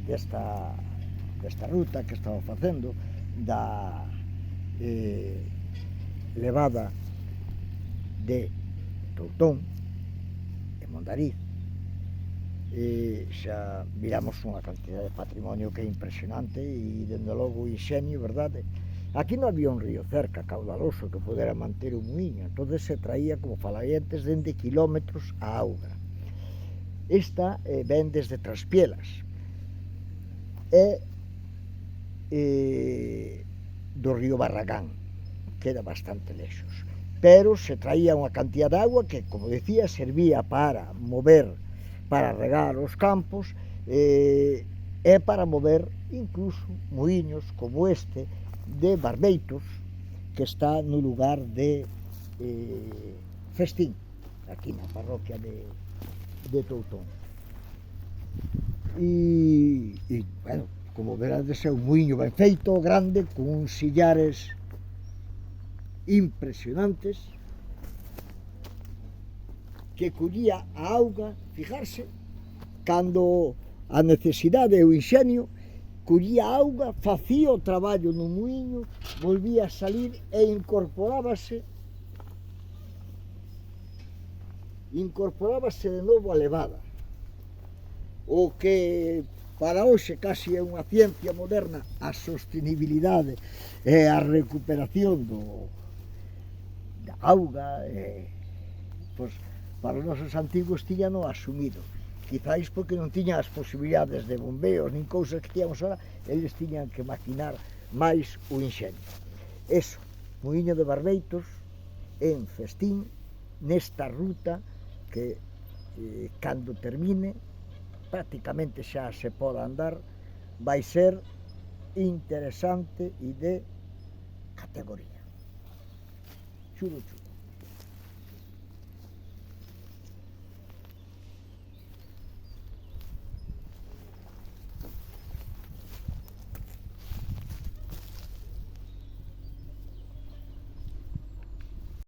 desta ruta que estaba facendo da levada de Toutón e Mondariz. Xa viramos unha cantidad de patrimonio que é impresionante e, dende logo, o inxenio, verdade? Aquí non había un río cerca, caudaloso, que pudera manter o muiño, entón se traía, como falei antes, dende kilómetros a auga. Esta ven desde Traspielas e do río Barragán, queda bastante lexos, pero se traía unha cantidad de agua que, como decía, servía para mover, para regar os campos e para mover incluso muiños como este de Barbeitos, que está no lugar de Festín, aquí na parroquia de Toutón. E, bueno, como verades, é un muiño ben feito, grande, con uns sillares impresionantes, que collía a auga, fijarse, cando a necesidade e o inxenio, collía a auga, facía o traballo no muiño, volvía a salir e incorporábase de novo a levada. O que para hoxe casi é unha ciencia moderna, a sostenibilidade e a recuperación da auga, pois, para os nosos antigos tiñano asumido. Quizáis porque non tiñan as posibilidades de bombeos nin cousas que tiñamos ahora, eles tiñan que maquinar máis o inxenio. Eso, muiño de Barbeitos en Festín, nesta ruta que cando termine, prácticamente xa se pode andar, vai ser interesante e de categoría. Chulo, chulo.